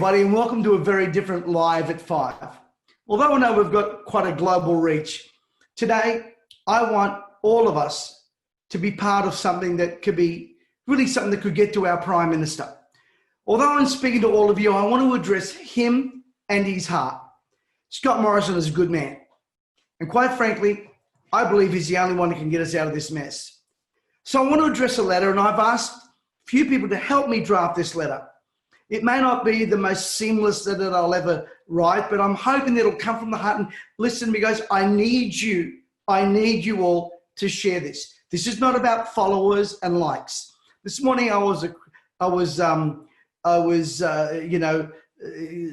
everybody, and welcome to a very different Live at 5. Although I know we've got quite a global reach, today I want all of us to be part of something that could be really something that could get to our Prime Minister. Although I'm speaking to all of you, I want to address him and his heart. Scott Morrison is a good man. And quite frankly, I believe he's the only one who can get us out of this mess. So I want to address a letter, and I've asked a few people to help me draft this letter. It may not be the most seamless letter that I'll ever write, but I'm hoping that it'll come from the heart. And listen to me, guys, I need you all to share this. This is not about followers and likes. This morning I was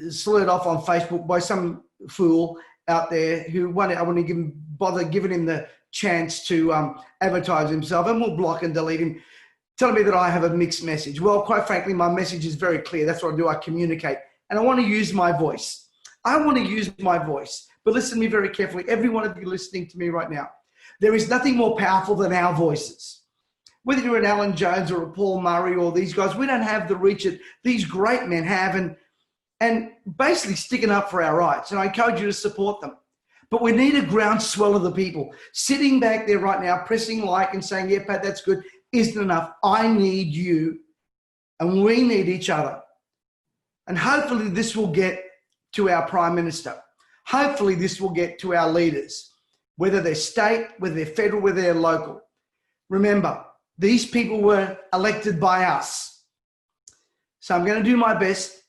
slurred off on Facebook by some fool out there who I wouldn't bother giving him the chance to advertise himself, and we'll block and delete him, telling me that I have a mixed message. Well, quite frankly, my message is very clear. That's what I do. I communicate, and I want to use my voice. But listen to me very carefully. Every one of you listening to me right now, there is nothing more powerful than our voices. Whether you're an Alan Jones or a Paul Murray or these guys, we don't have the reach that these great men have, and basically sticking up for our rights. And I encourage you to support them. But we need a groundswell of the people sitting back there right now, pressing like and saying, yeah, Pat, that's good, isn't enough. I need you, and we need each other. And hopefully this will get to our Prime Minister. Hopefully this will get to our leaders, whether they're state, whether they're federal, whether they're local. Remember, these people were elected by us. So I'm going to do my best,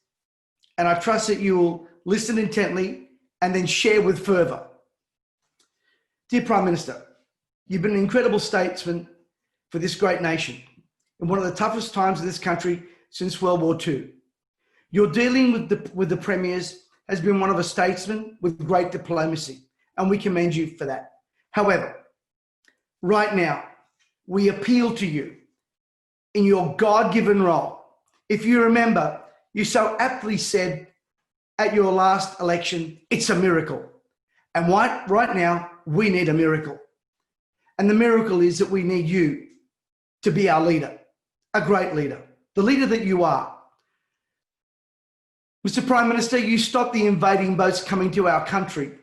and I trust that you will listen intently and then share with fervour. Dear Prime Minister, you've been an incredible statesman for this great nation in one of the toughest times in this country since World War II. Your dealing with the premiers has been one of a statesman with great diplomacy, and we commend you for that. However, right now, we appeal to you in your God-given role. If you remember, you so aptly said at your last election, it's a miracle. And right now, we need a miracle. And the miracle is that we need you to be our leader, a great leader, the leader that you are. Mr. Prime Minister, you stopped the invading boats coming to our country,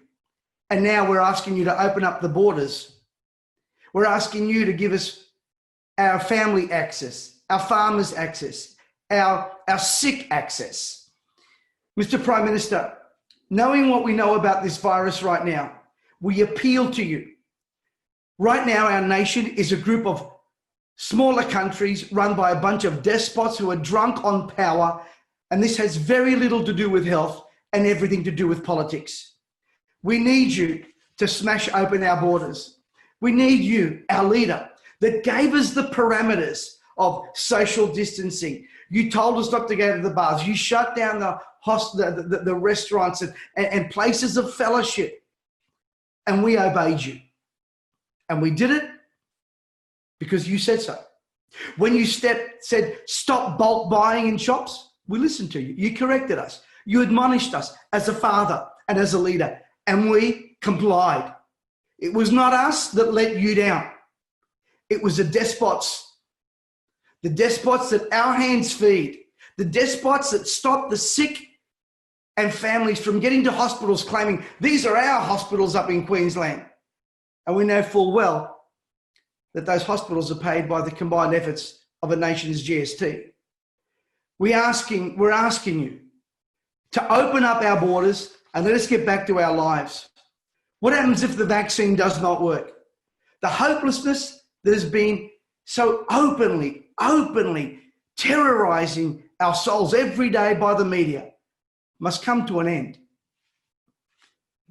and now we're asking you to open up the borders. We're asking you to give us our family access, our farmers access, our sick access. Mr. Prime Minister, knowing what we know about this virus right now, we appeal to you. Right now, our nation is a group of smaller countries run by a bunch of despots who are drunk on power, and this has very little to do with health and everything to do with politics. We need you to smash open our borders. We need you, our leader, that gave us the parameters of social distancing. You told us not to go to the bars. You shut down the restaurants and places of fellowship, and we obeyed you. And we did it because you said so. When you said, stop bulk buying in shops, we listened to you. You corrected us. You admonished us as a father and as a leader, and we complied. It was not us that let you down. It was the despots that our hands feed, the despots that stop the sick and families from getting to hospitals claiming these are our hospitals up in Queensland. And we know full well that those hospitals are paid by the combined efforts of a nation's GST. We're asking you to open up our borders and let us get back to our lives. What happens if the vaccine does not work? The hopelessness that has been so openly terrorizing our souls every day by the media must come to an end.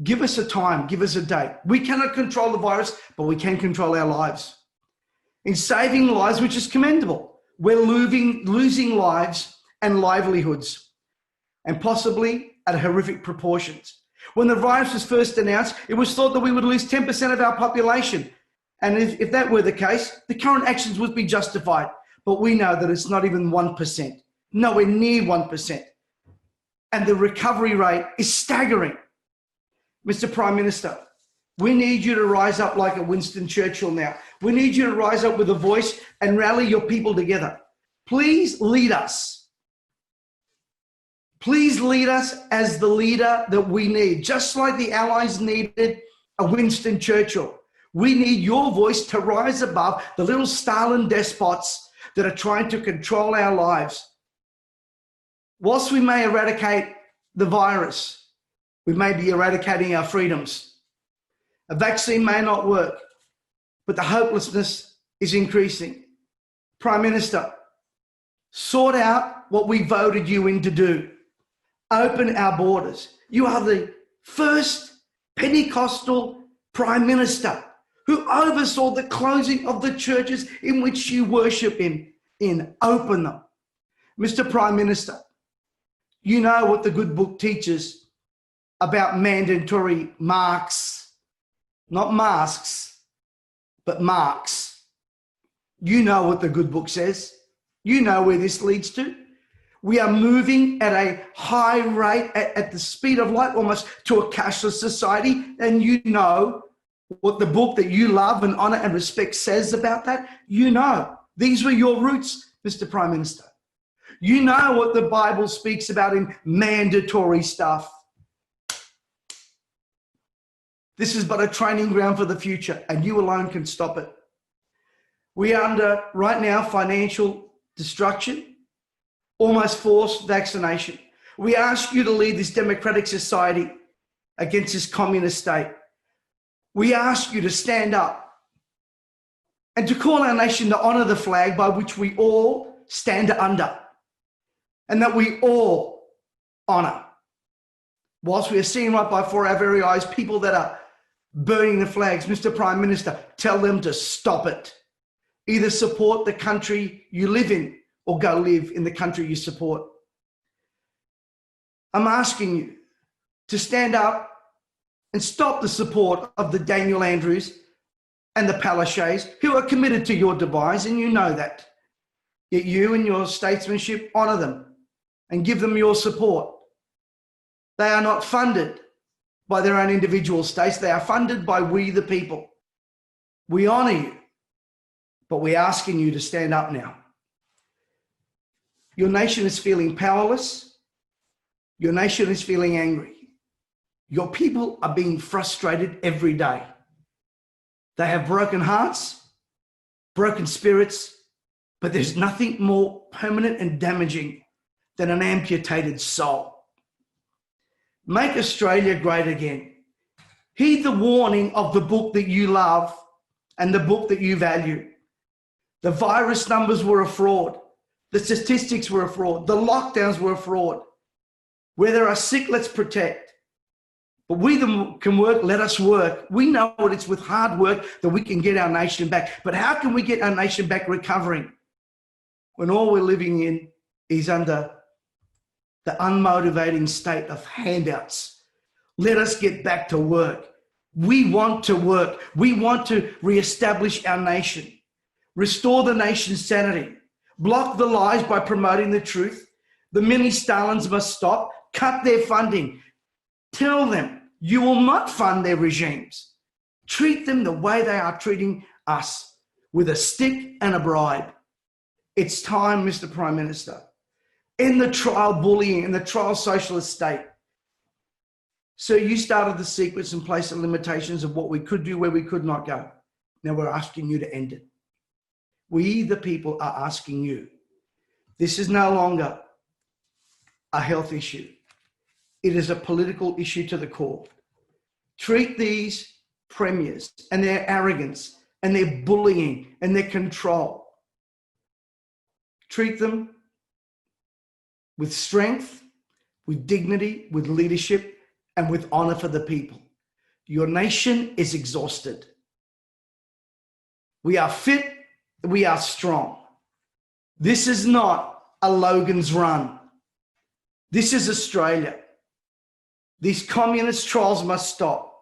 Give us a time, give us a date. We cannot control the virus, but we can control our lives. In saving lives, which is commendable, we're losing lives and livelihoods, and possibly at horrific proportions. When the virus was first announced, it was thought that we would lose 10% of our population. And if that were the case, the current actions would be justified. But we know that it's not even 1%, nowhere near 1%. And the recovery rate is staggering. Mr. Prime Minister, we need you to rise up like a Winston Churchill now. We need you to rise up with a voice and rally your people together. Please lead us. Please lead us as the leader that we need, just like the Allies needed a Winston Churchill. We need your voice to rise above the little Stalin despots that are trying to control our lives. Whilst we may eradicate the virus, we may be eradicating our freedoms. A vaccine may not work, but the hopelessness is increasing. Prime Minister, sort out what we voted you in to do. Open our borders. You are the first Pentecostal Prime Minister who oversaw the closing of the churches in which you worship in. Open them. Mr. Prime Minister, you know what the good book teaches about mandatory marks, not masks, but marks. You know what the good book says. You know where this leads to. We are moving at a high rate, at the speed of light, almost to a cashless society. And you know what the book that you love and honor and respect says about that. You know, these were your roots, Mr. Prime Minister. You know what the Bible speaks about in mandatory stuff. This is but a training ground for the future, and you alone can stop it. We are under, right now, financial destruction, almost forced vaccination. We ask you to lead this democratic society against this communist state. We ask you to stand up and to call our nation to honor the flag by which we all stand under and that we all honor. Whilst we are seeing right before our very eyes people that are burning the flags, Mr. Prime Minister, tell them to stop it. Either support the country you live in or go live in the country you support. I'm asking you to stand up and stop the support of the Daniel Andrews and the Palaszczys who are committed to your demise, and you know that. Yet you and your statesmanship honor them and give them your support. They are not funded by their own individual states. They are funded by we the people. We honor you, but we're asking you to stand up now. Your nation is feeling powerless. Your nation is feeling angry. Your people are being frustrated every day. They have broken hearts, broken spirits, but there's nothing more permanent and damaging than an amputated soul. Make Australia great again. Heed the warning of the book that you love and the book that you value. The virus numbers were a fraud. The statistics were a fraud. The lockdowns were a fraud. Where there are sick, let's protect. But we that can work, let us work. We know what it's with hard work that we can get our nation back. But how can we get our nation back recovering when all we're living in is under the unmotivating state of handouts? Let us get back to work. We want to work. We want to reestablish our nation, restore the nation's sanity. Block the lies by promoting the truth. The mini Stalins must stop. Cut their funding. Tell them you will not fund their regimes. Treat them the way they are treating us, with a stick and a bribe. It's time, Mr. Prime Minister. End the trial bullying and the trial socialist state. So you started the sequence and placed the limitations of what we could do, where we could not go. Now we're asking you to end it. We, the people, are asking you. This is no longer a health issue. It is a political issue to the core. Treat these premiers and their arrogance and their bullying and their control. Treat them with strength, with dignity, with leadership, and with honor for the people. Your nation is exhausted. We are fit. We are strong. This is not a Logan's Run. This is Australia. These communist trolls must stop.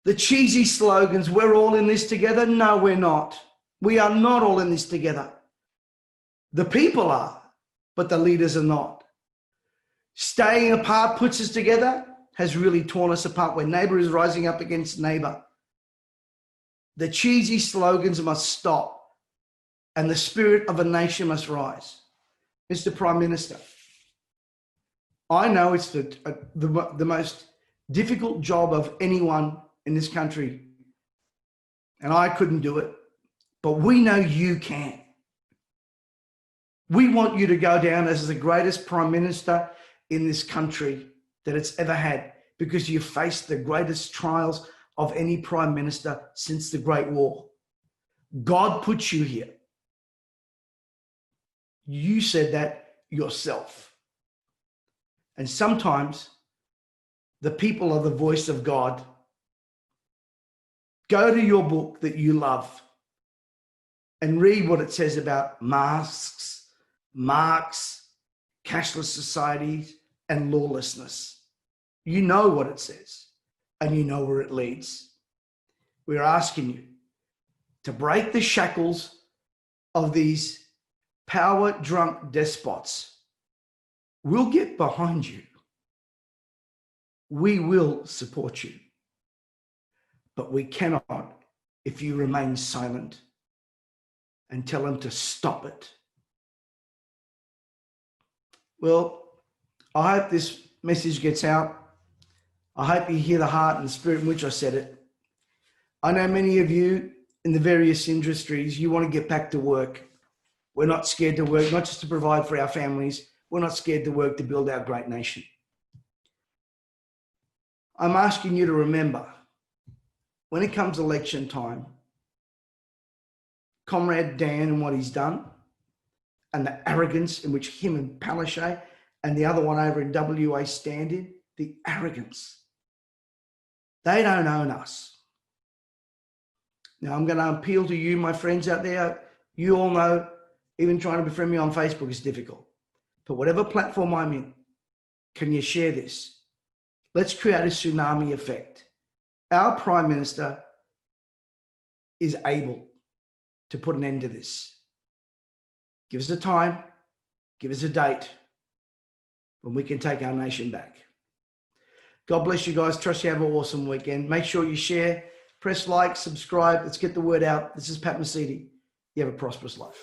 The cheesy slogans, we're all in this together. No, we're not. We are not all in this together. The people are, but the leaders are not. Staying apart puts us together has really torn us apart, where neighbor is rising up against neighbor. The cheesy slogans must stop, and the spirit of a nation must rise. Mr. Prime Minister, I know it's the most difficult job of anyone in this country, and I couldn't do it, but we know you can. We want you to go down as the greatest prime minister in this country that it's ever had, because you faced the greatest trials of any prime minister since the Great War. God put you here. You said that yourself. And sometimes the people are the voice of God. Go to your book that you love and read what it says about masks, marks, cashless societies, and lawlessness. You know what it says, and you know where it leads. We're asking you to break the shackles of these power-drunk despots. We'll get behind you. We will support you. But we cannot if you remain silent and tell them to stop it. Well, I hope this message gets out. I hope you hear the heart and the spirit in which I said it. I know many of you in the various industries, you want to get back to work. We're not scared to work, not just to provide for our families. We're not scared to work to build our great nation. I'm asking you to remember, when it comes election time, Comrade Dan and what he's done, and the arrogance in which him and Palaszczuk and the other one over in WA stand in, the arrogance. They don't own us. Now, I'm going to appeal to you, my friends out there. You all know, even trying to befriend me on Facebook is difficult. But whatever platform I'm in, can you share this? Let's create a tsunami effect. Our Prime Minister is able to put an end to this. Give us a time, give us a date when we can take our nation back. God bless you guys. Trust you have an awesome weekend. Make sure you share, press like, subscribe. Let's get the word out. This is Pat Mesiti. You have a prosperous life.